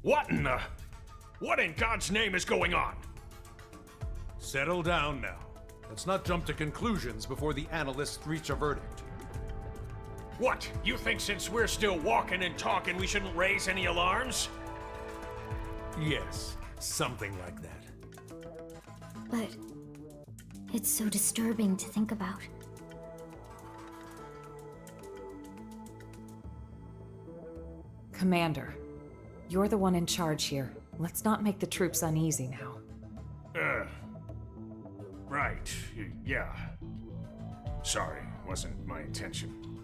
What in the... What in God's name is going on? Settle down now. Let's not jump to conclusions before the analysts reach a verdict. What? You think since we're still walking and talking we shouldn't raise any alarms? Yes, something like that. But it's so disturbing to think about. Commander, you're the one in charge here. Let's not make the troops uneasy now. Right. Yeah. Sorry, wasn't my intention.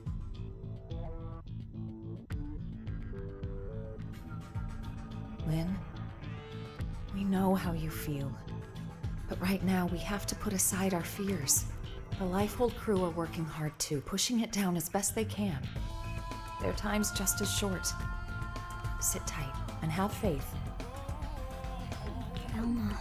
Lynn, we know how you feel. But right now, we have to put aside our fears. The Lifehold crew are working hard too, pushing it down as best they can. Their time's just as short. Sit tight and have faith. Elma.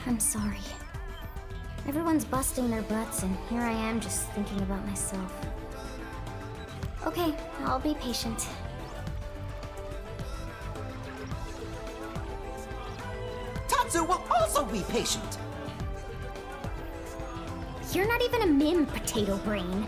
I'm sorry. Everyone's busting their butts, and here I am just thinking about myself. Okay, I'll be patient. Tatsu will also be patient. You're not even a mim, potato brain.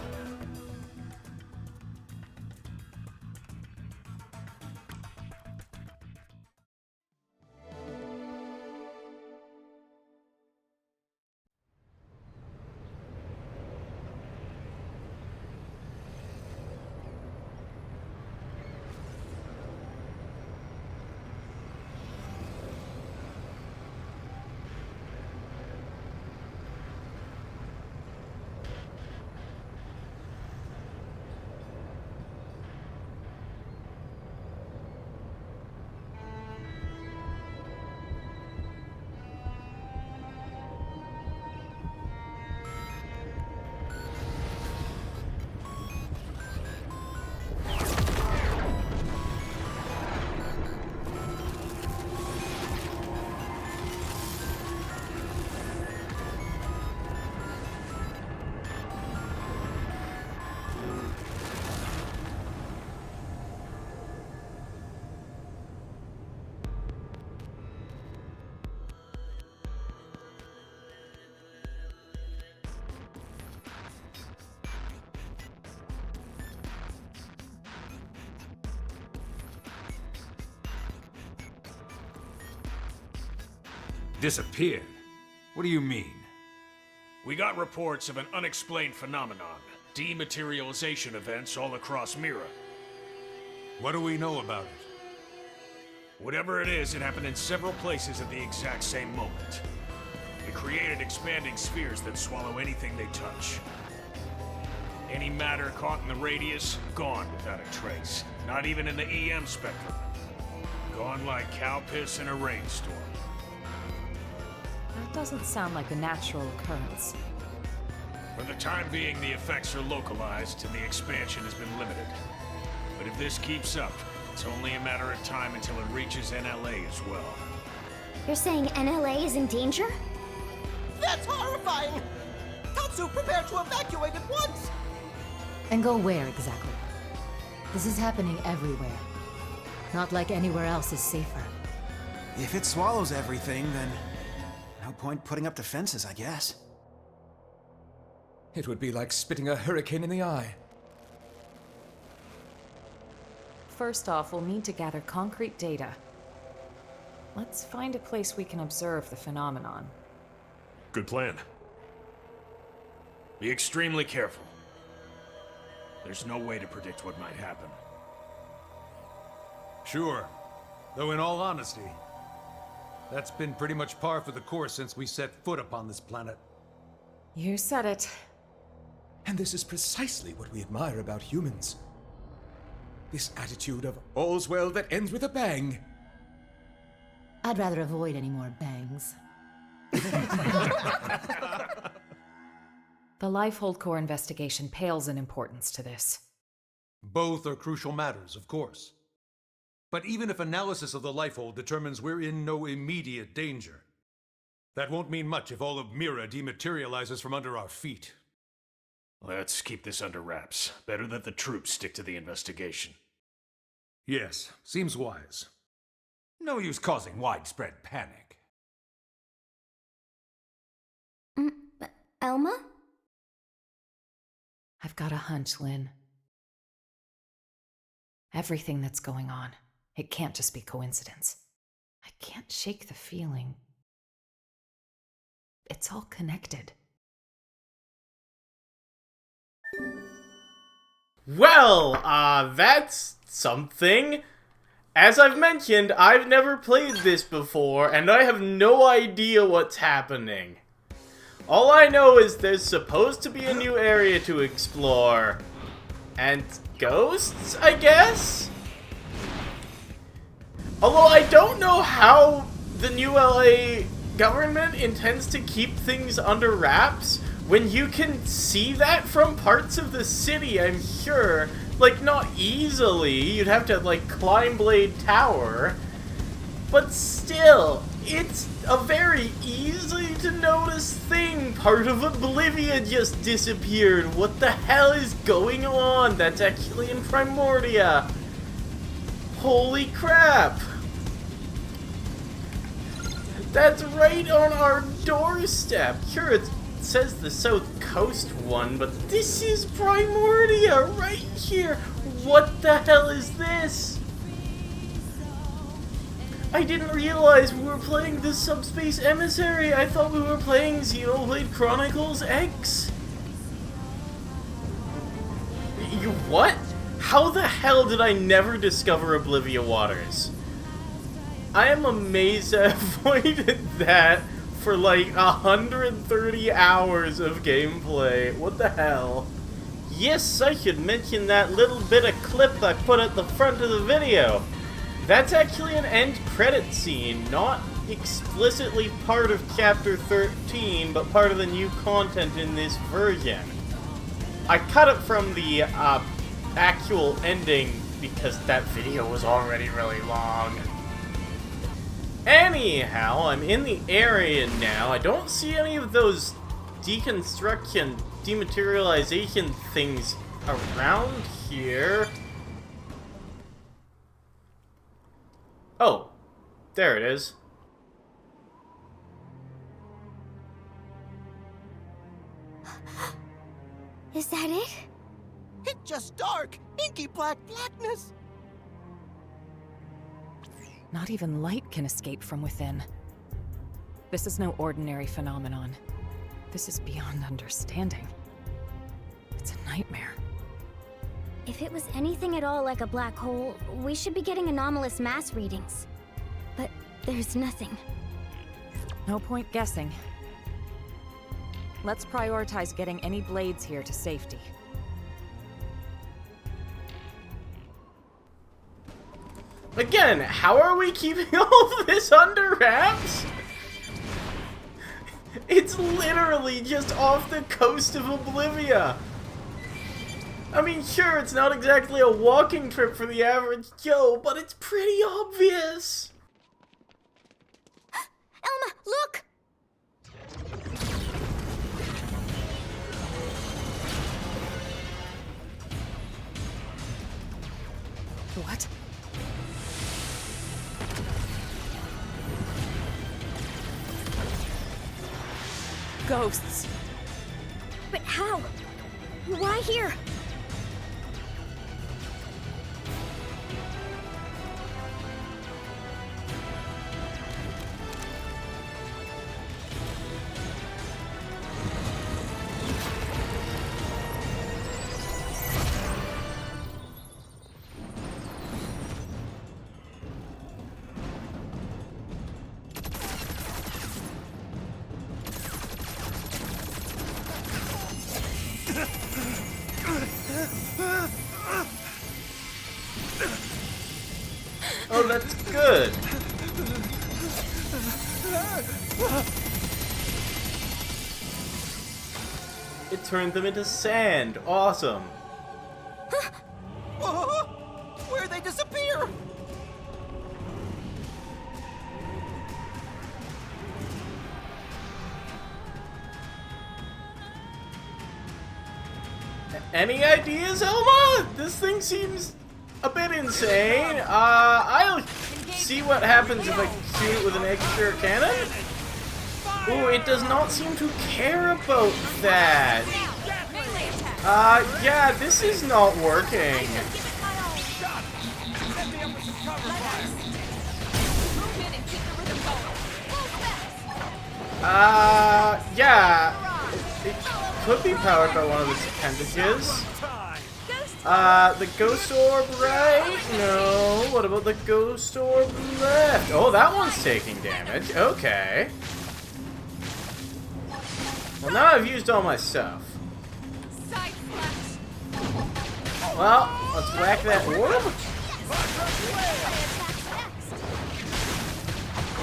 Disappeared? What do you mean? We got reports of an unexplained phenomenon. Dematerialization events all across Mira. What do we know about it? Whatever it is, it happened in several places at the exact same moment. It created expanding spheres that swallow anything they touch. Any matter caught in the radius, gone without a trace. Not even in the EM spectrum. Gone like cow piss in a rainstorm. That doesn't sound like a natural occurrence. For the time being, the effects are localized and the expansion has been limited. But if this keeps up, it's only a matter of time until it reaches NLA as well. You're saying NLA is in danger? That's horrifying! Tatsu, prepare to evacuate at once! And go where exactly? This is happening everywhere. Not like anywhere else is safer. If it swallows everything, then no point putting up defenses, I guess. It would be like spitting a hurricane in the eye. First off, we'll need to gather concrete data. Let's find a place we can observe the phenomenon. Good plan. Be extremely careful. There's no way to predict what might happen. Sure. Though in all honesty, that's been pretty much par for the course since we set foot upon this planet. You said it. And this is precisely what we admire about humans. This attitude of all's well that ends with a bang. I'd rather avoid any more bangs. The Lifehold Core investigation pales in importance to this. Both are crucial matters, of course. But even if analysis of the Lifehold determines we're in no immediate danger, that won't mean much if all of Mira dematerializes from under our feet. Let's keep this under wraps. Better that the troops stick to the investigation. Yes, seems wise. No use causing widespread panic. Elma? I've got a hunch, Lynn. Everything that's going on, it can't just be coincidence. I can't shake the feeling. It's all connected. Well, that's something. As I've mentioned, I've never played this before, and I have no idea what's happening. All I know is there's supposed to be a new area to explore. And ghosts, I guess? Although I don't know how the new LA government intends to keep things under wraps when you can see that from parts of the city, I'm sure. Like, not easily. You'd have to, like, climb Blade Tower. But still, it's a very easy to notice thing. Part of Oblivia just disappeared. What the hell is going on? That's actually in Primordia. Holy crap. That's right on our doorstep. Sure, it says the South Coast one, but this is Primordia right here. What the hell is this? I didn't realize we were playing the Subspace Emissary. I thought we were playing Xenoblade Chronicles X. You what? How the hell did I never discover Oblivia Waters? I am amazed I avoided that for like 130 hours of gameplay. What the hell? Yes, I should mention that little bit of clip I put at the front of the video. That's actually an end credit scene, not explicitly part of Chapter 13, but part of the new content in this version. I cut it from the actual ending because that video was already really long. Anyhow, I'm in the area now. I don't see any of those deconstruction, dematerialization things around here. Oh, there it is. Is that it? It's just dark, inky blackness. Not even light can escape from within. This is no ordinary phenomenon. This is beyond understanding. It's a nightmare. If it was anything at all like a black hole, we should be getting anomalous mass readings. But there's nothing. No point guessing. Let's prioritize getting any blades here to safety. Again, how are we keeping all of this under wraps? It's literally just off the coast of Oblivia. I mean, sure, it's not exactly a walking trip for the average Joe, but it's pretty obvious. Elma, look! What? Ghosts. But how? Why here? Oh, that's good. It turned them into sand. Awesome. Where'd they disappear? Any ideas, Elma? This thing seems a bit insane. I'll see what happens if I shoot it with an extra cannon. Ooh, it does not seem to care about that. Yeah, this is not working. Yeah. It could be powered by one of its appendages. The ghost orb right? No. What about the ghost orb left? Oh, that one's taking damage. Okay. Well, now I've used all my stuff. Well, let's whack that orb.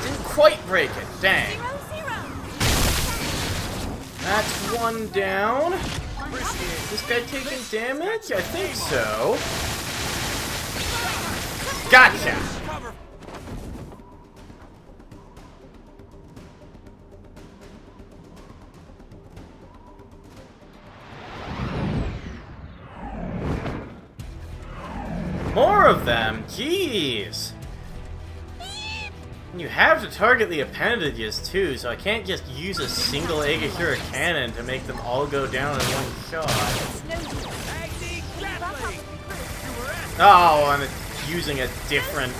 Didn't quite break it. Dang. That's one down. Is this guy taking damage? I think so. Gotcha! More of them? Jeez! You have to target the appendages too, so I can't just use a single Agakura cannon to make them all go down in one shot. Oh, I'm using a different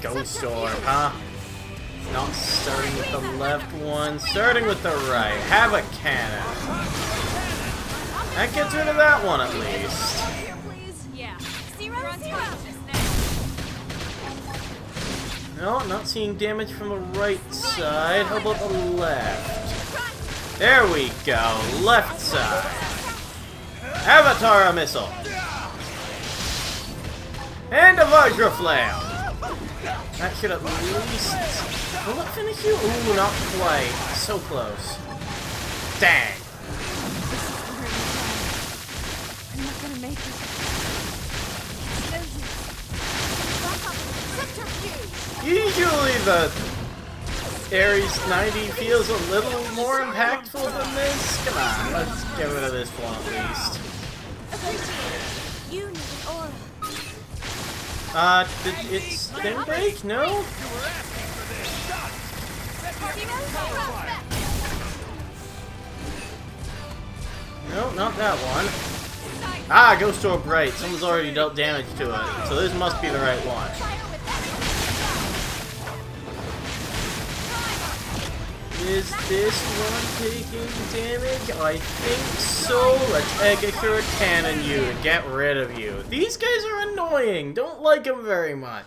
ghost orb, huh? Not starting with the left one, starting with the right. Have a cannon. That gets rid of that one at least. No, not seeing damage from the right side. How about the left? There we go. Left side. Avatar missile. And a Vajra Flail. That should at least... Will it finish you? Ooh, not quite. So close. Dang. I'm not gonna make it. Usually the Ares 90 feels a little more impactful than this. Come on, let's get rid of this one at least. You need an aura. Did its thing break? No? No, not that one. Ah, Ghost Orb right. Someone's already dealt damage to it, so this must be the right one. Is this one taking damage? I think so. Let's Agakura cannon you and get rid of you. These guys are annoying. Don't like them very much.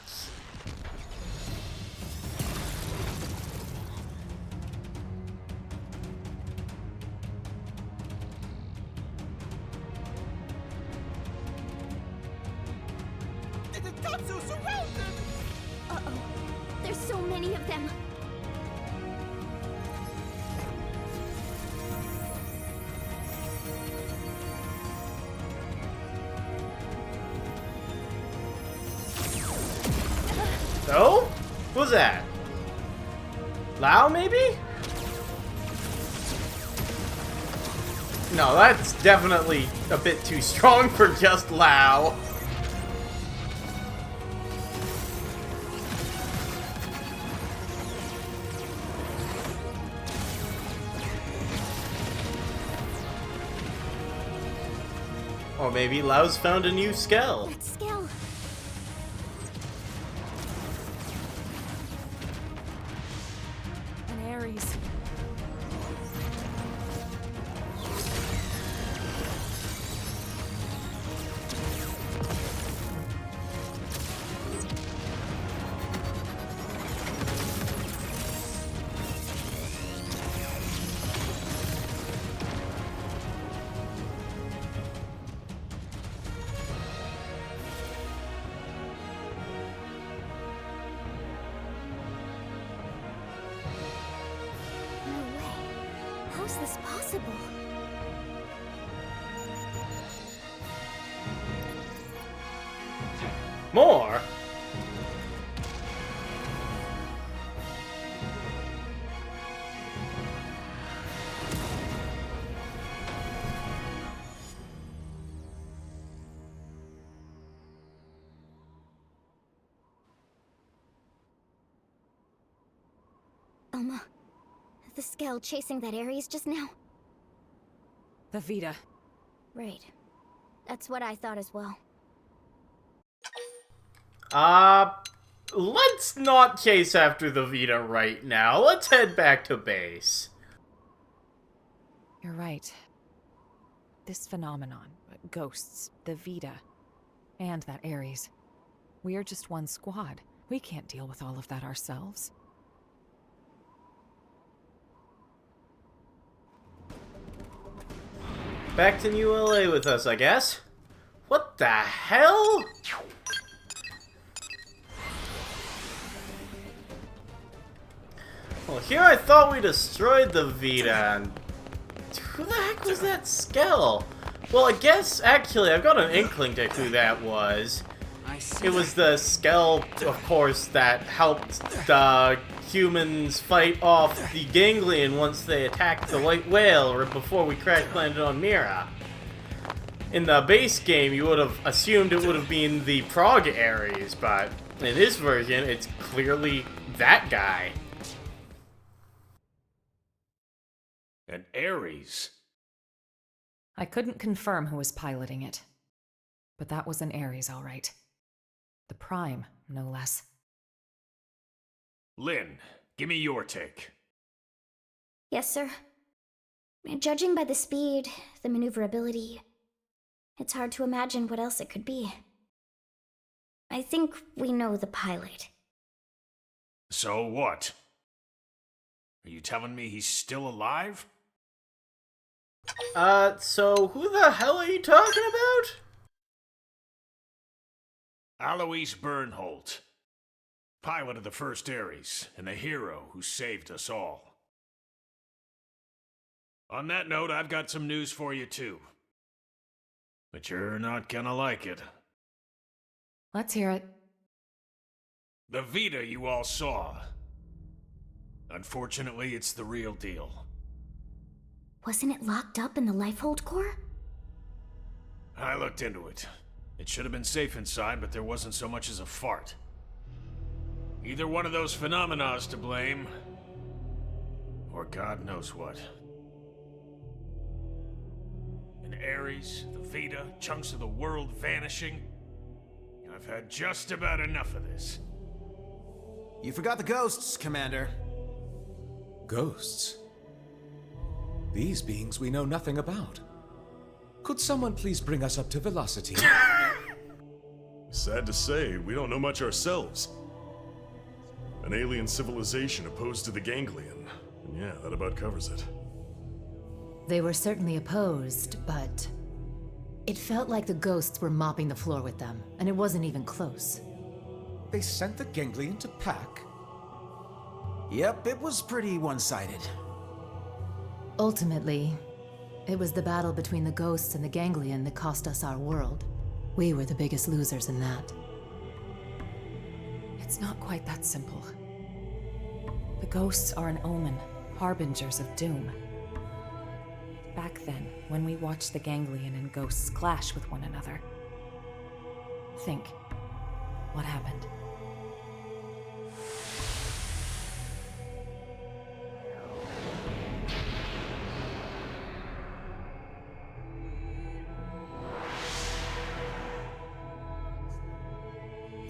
Tatsu surrounded! Uh-oh. There's so many of them. Oh? Who's that? Lao, maybe? No, that's definitely a bit too strong for just Lao. Or maybe Lao's found a new skill. That skill. An Ares. How's this possible? More? Elma. The Skell chasing that Ares just now. The Vita. Right. That's what I thought as well. Let's not chase after the Vita right now. Let's head back to base. You're right. This phenomenon, ghosts, the Vita, and that Ares. We're just one squad. We can't deal with all of that ourselves. Back to New LA with us, I guess. What the hell? Well, here I thought we destroyed the Vita, and who the heck was that Skell? Well, I guess, actually, I've got an inkling to who that was. It was the Skell, of course, that helped the humans fight off the Ganglion once they attacked the White Whale, or before we crash landed on Mira. In the base game, you would have assumed it would have been the Prague Ares, but in this version, it's clearly that guy. An Ares? I couldn't confirm who was piloting it, but that was an Ares, all right. The Prime, no less. Lynn, give me your take. Yes, sir. Judging by the speed, the maneuverability, it's hard to imagine what else it could be. I think we know the pilot. So what? Are you telling me he's still alive? So who the hell are you talking about? Alois Bernholdt, pilot of the first Ares, and the hero who saved us all. On that note, I've got some news for you too. But you're not gonna like it. Let's hear it. The Vita you all saw. Unfortunately, it's the real deal. Wasn't it locked up in the Lifehold core? I looked into it. It should have been safe inside, but there wasn't so much as a fart. Either one of those phenomena's to blame, or God knows what. An Ares, the Vita, chunks of the world vanishing. I've had just about enough of this. You forgot the ghosts, Commander. Ghosts? These beings we know nothing about. Could someone please bring us up to velocity? Sad to say, we don't know much ourselves. An alien civilization opposed to the Ganglion. And yeah, that about covers it. They were certainly opposed, but it felt like the ghosts were mopping the floor with them, and it wasn't even close. They sent the Ganglion to pack? Yep, it was pretty one-sided. Ultimately, it was the battle between the ghosts and the Ganglion that cost us our world. We were the biggest losers in that. It's not quite that simple. The ghosts are an omen, harbingers of doom. Back then, when we watched the Ganglion and ghosts clash with one another, think, what happened?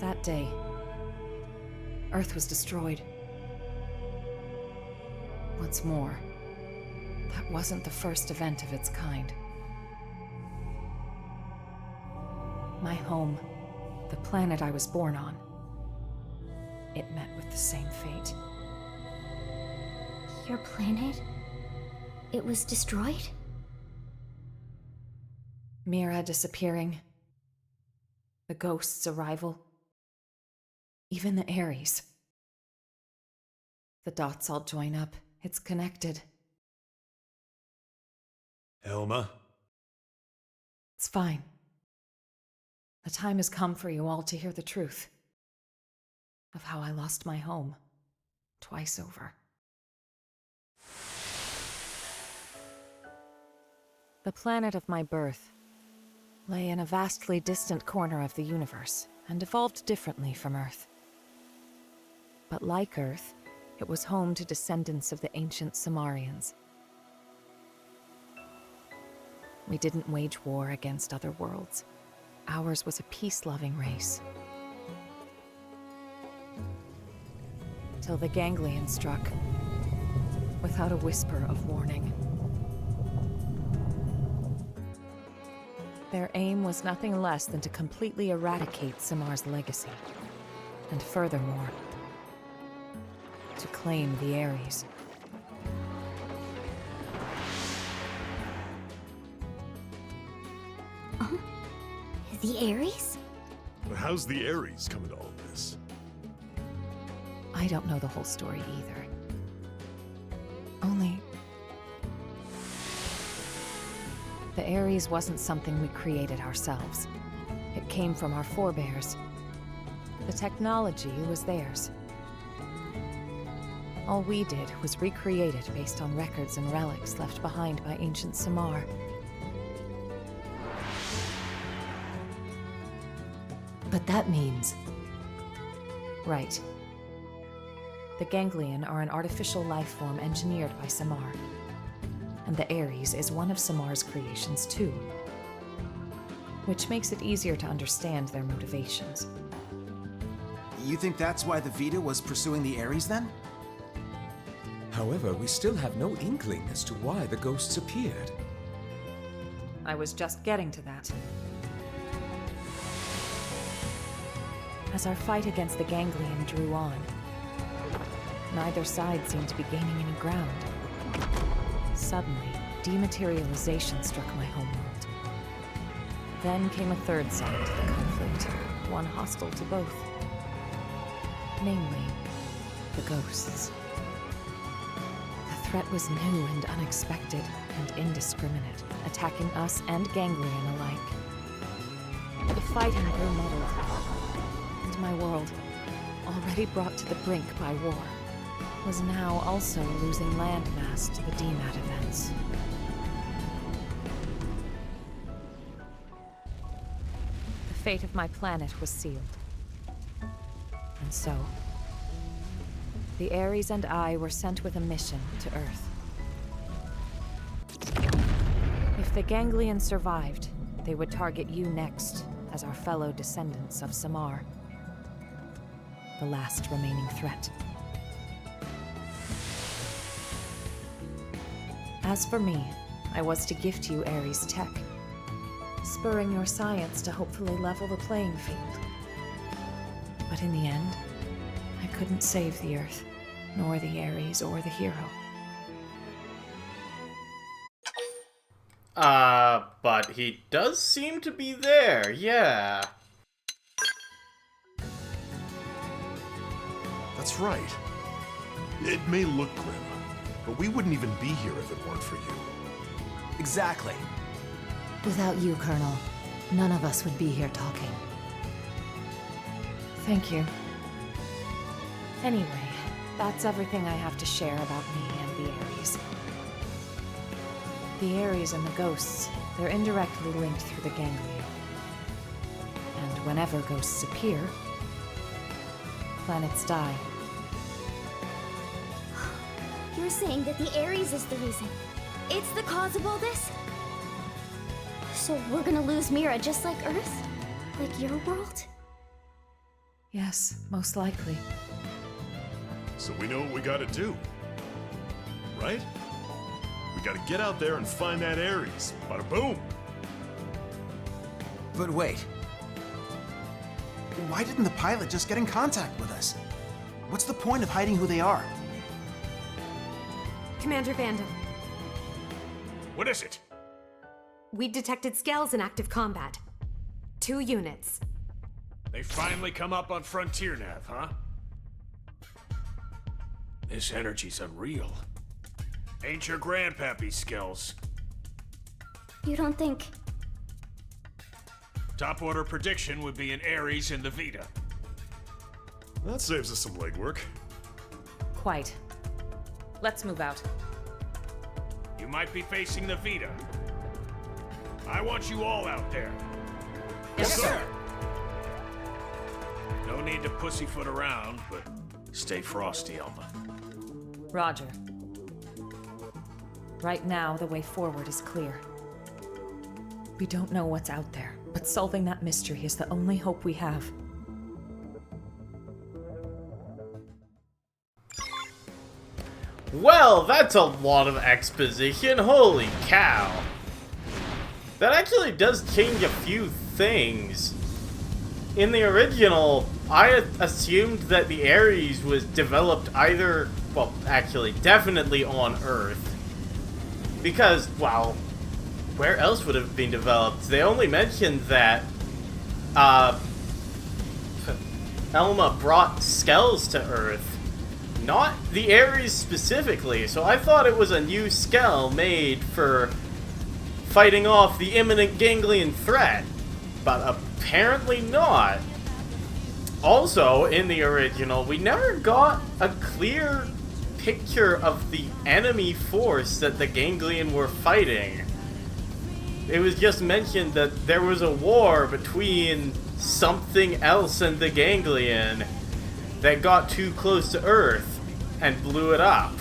That day, Earth was destroyed. What's more, that wasn't the first event of its kind. My home, the planet I was born on, it met with the same fate. Your planet? It was destroyed? Mira disappearing, the ghost's arrival, even the Ares. The dots all join up. It's connected. Elma? It's fine. The time has come for you all to hear the truth of how I lost my home twice over. The planet of my birth lay in a vastly distant corner of the universe and evolved differently from Earth. But like Earth, It was home to descendants of the ancient Samarians. We didn't wage war against other worlds. Ours was a peace-loving race. Till the Ganglion struck, without a whisper of warning. Their aim was nothing less than to completely eradicate Samar's legacy. And furthermore, to claim the Ares. The Ares? How's the Ares come into all this? I don't know the whole story either. Only... the Ares wasn't something we created ourselves. It came from our forebears. The technology was theirs. All we did was recreate it based on records and relics left behind by ancient Samar. But that means... Right. The Ganglion are an artificial life form engineered by Samar. And the Ares is one of Samar's creations too. Which makes it easier to understand their motivations. You think that's why the Vita was pursuing the Ares then? However, we still have no inkling as to why the ghosts appeared. I was just getting to that. As our fight against the Ganglion drew on, neither side seemed to be gaining any ground. Suddenly, dematerialization struck my homeworld. Then came a third side to the conflict, one hostile to both. Namely, the ghosts. The threat was new and unexpected, and indiscriminate, attacking us and Ganglion alike. The fighting grew muddled, and my world, already brought to the brink by war, was now also losing landmass to the DMAT events. The fate of my planet was sealed. And so, the Ares and I were sent with a mission to Earth. If the Ganglion survived, they would target you next as our fellow descendants of Samar. The last remaining threat. As for me, I was to gift you Ares tech, spurring your science to hopefully level the playing field. But in the end, I couldn't save the Earth, nor the Ares or the hero. But he does seem to be there, yeah. That's right. It may look grim, but we wouldn't even be here if it weren't for you. Exactly. Without you, Colonel, none of us would be here talking. Thank you. Anyway, that's everything I have to share about me and the Ares. The Ares and the ghosts, they're indirectly linked through the Ganglion. And whenever ghosts appear, planets die. You're saying that the Ares is the reason? It's the cause of all this? So we're gonna lose Mira just like Earth? Like your world? Yes, most likely. So we know what we gotta do. Right? We gotta get out there and find that Ares. Bada boom! But wait. Why didn't the pilot just get in contact with us? What's the point of hiding who they are? Commander Vandam, What is it? we detected scales in active combat. 2 units. They finally come up on Frontier Nav, huh? This energy's unreal. Ain't your grandpappy's skills. You don't think... Top order prediction would be an Ares in the Vita. That saves us some legwork. Quite. Let's move out. You might be facing the Vita. I want you all out there. Yes, sir! No need to pussyfoot around, but stay frosty, Alma. Roger. Right now, the way forward is clear. We don't know what's out there, but solving that mystery is the only hope we have. Well, that's a lot of exposition. Holy cow. That actually does change a few things. In the original, I assumed that the Ares was developed either, well, actually, definitely on Earth. Because, well, where else would it have been developed? They only mentioned that, Elma brought skulls to Earth. Not the Ares specifically, so I thought it was a new skull made for fighting off the imminent Ganglion threat, but apparently not. Also, in the original, we never got a clear picture of the enemy force that the Ganglion were fighting. It was just mentioned that there was a war between something else and the Ganglion that got too close to Earth and blew it up.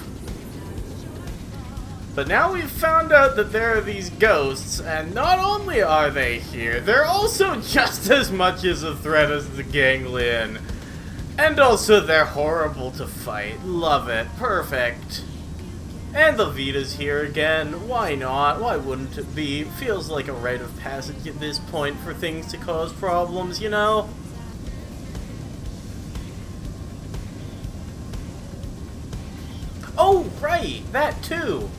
But now we've found out that there are these ghosts, and not only are they here, they're also just as much as a threat as the Ganglion. And also they're horrible to fight. Love it. Perfect. And the Vita's here again. Why not? Why wouldn't it be? Feels like a rite of passage at this point for things to cause problems, you know? Oh, right! That too!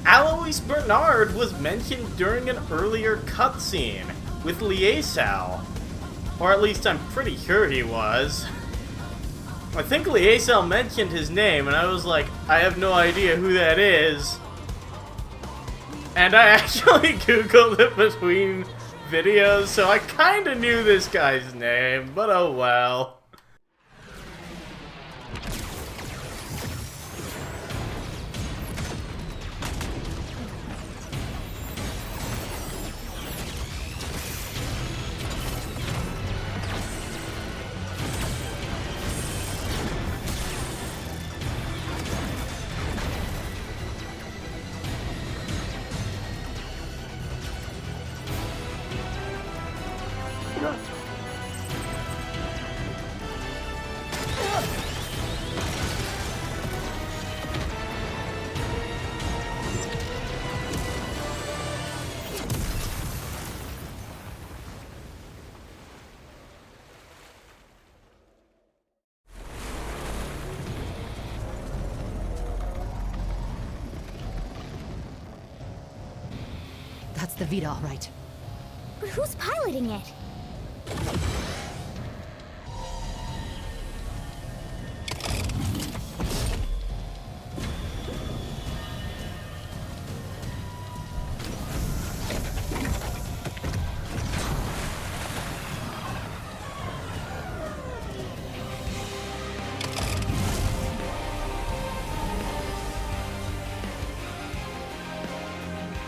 Alois Bernholdt was mentioned during an earlier cutscene with Liesel. Or at least I'm pretty sure he was. I think Liesel mentioned his name and I was like, I have no idea who that is. And I actually googled it between videos, so I kinda knew this guy's name, but oh well. That's the Vita, all right. But who's piloting it?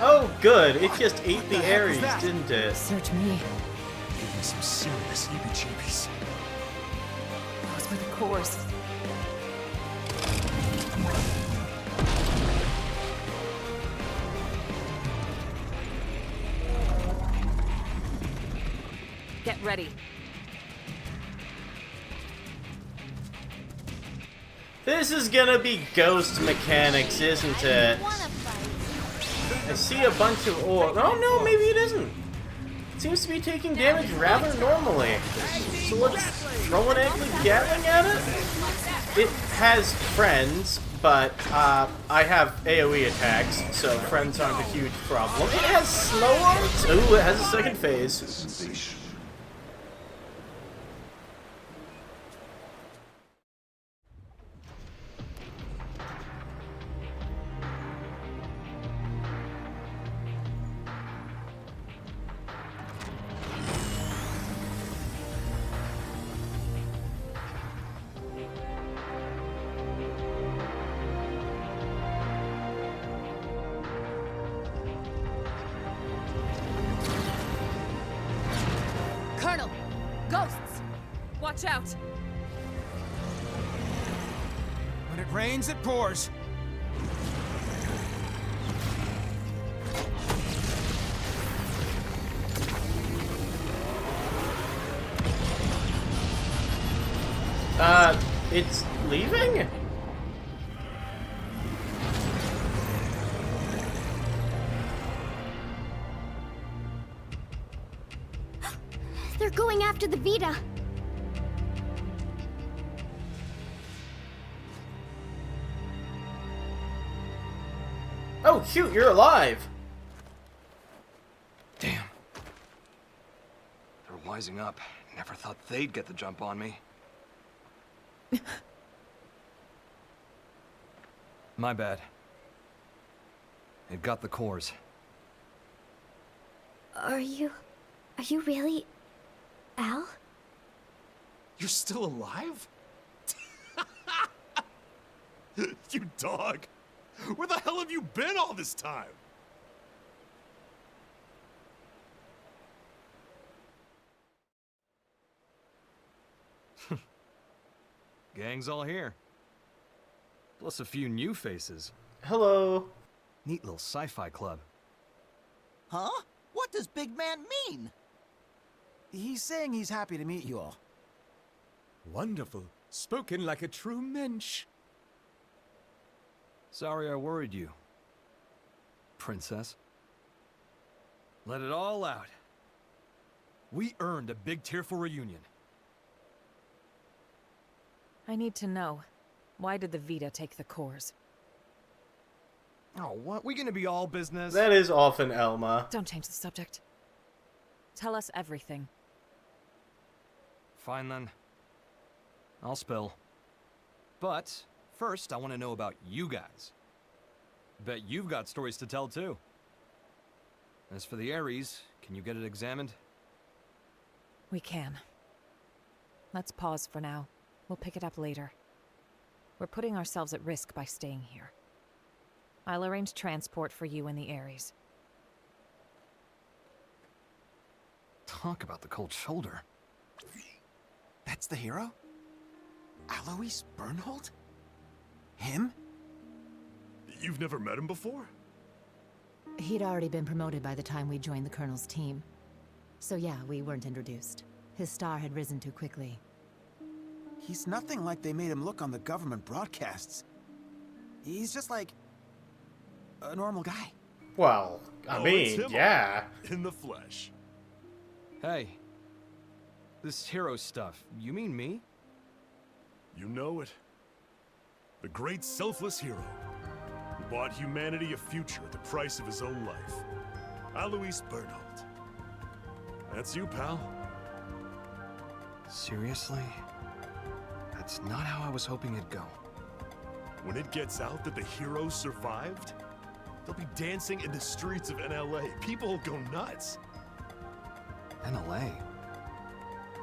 Oh, good. It just ate the Ares, didn't it? Search me. Give me some serious heebie-jeebies. Those were the cores. Get ready. This is gonna be ghost mechanics, isn't it? I see a bunch of ore. Oh no, maybe it isn't. It seems to be taking damage rather normally. So let's throw an ugly Gatling at it. It has friends, but I have AoE attacks, so friends aren't a huge problem. It has slow arms. Ooh, it has a second phase. Colonel! Ghosts! Watch out! When it rains, it pours. It's leaving? They're going after the Vita. Oh, shoot, you're alive! Damn. They're wising up. Never thought they'd get the jump on me. My bad. It got the cores. Are you really Al? You're still alive? You dog! Where the hell have you been all this time? Gang's all here. Plus a few new faces. Hello. Neat little sci-fi club. Huh? What does big man mean? He's saying he's happy to meet you all. Wonderful. Spoken like a true mensch. Sorry I worried you, princess. Let it all out. We earned a big tearful reunion. I need to know. Why did the Vita take the cores? Oh, what? We gonna be all business? That is often Elma. Don't change the subject. Tell us everything. Fine then. I'll spill. But first, I want to know about you guys. Bet you've got stories to tell too. As for the Ares, can you get it examined? We can. Let's pause for now. We'll pick it up later. We're putting ourselves at risk by staying here. I'll arrange transport for you and the Ares. Talk about the cold shoulder. That's the hero? Alois Bernholdt? Him? You've never met him before? He'd already been promoted by the time we joined the Colonel's team. So yeah, we weren't introduced. His star had risen too quickly. He's nothing like they made him look on the government broadcasts. He's just like a normal guy. Well, I Oh, it's mean, him yeah. In the flesh. Hey. This hero stuff, you mean me? You know it. The great selfless hero who bought humanity a future at the price of his own life. Alois Bernholdt. That's you, pal. Seriously? That's not how I was hoping it'd go. When it gets out that the hero survived, they'll be dancing in the streets of NLA. People will go nuts. NLA?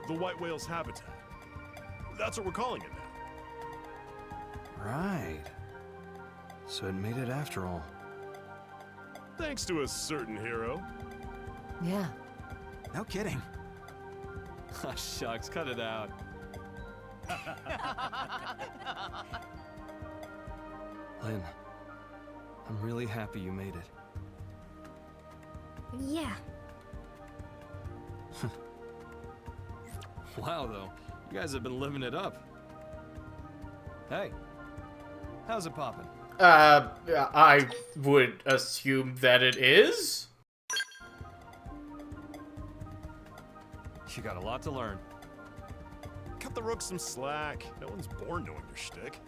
The white whale's habitat. That's what we're calling it now. Right. So it made it after all. Thanks to a certain hero. Yeah. No kidding. Ah, shucks, cut it out. Lynn, I'm really happy you made it. Yeah. Wow, though. You guys have been living it up. Hey, how's it poppin'? I would assume that it is? You got a lot to learn. Cut the rooks some slack. No one's born knowing your shtick.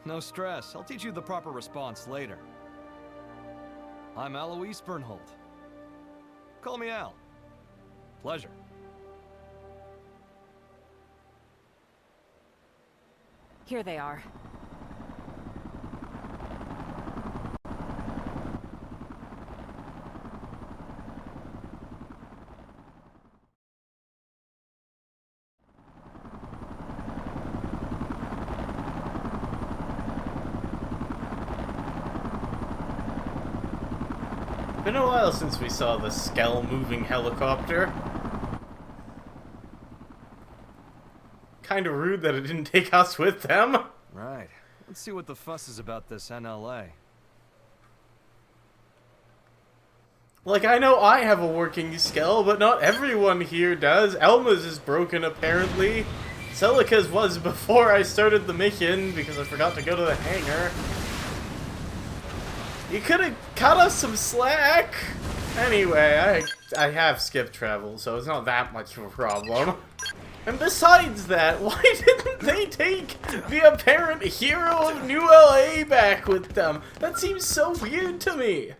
No stress. I'll teach you the proper response later. I'm Alois Bernholdt. Call me Al. Pleasure. Here they are. Been a while since we saw the Skell moving helicopter. Kinda rude that it didn't take us with them. Right. Let's see what the fuss is about this NLA. Like, I know I have a working Skell, but not everyone here does. Elma's is broken, apparently. Celica's was before I started the mission because I forgot to go to the hangar. You could have cut us some slack. Anyway, I have skipped travel, so it's not that much of a problem. And besides that, why didn't they take the apparent hero of New LA back with them? That seems so weird to me.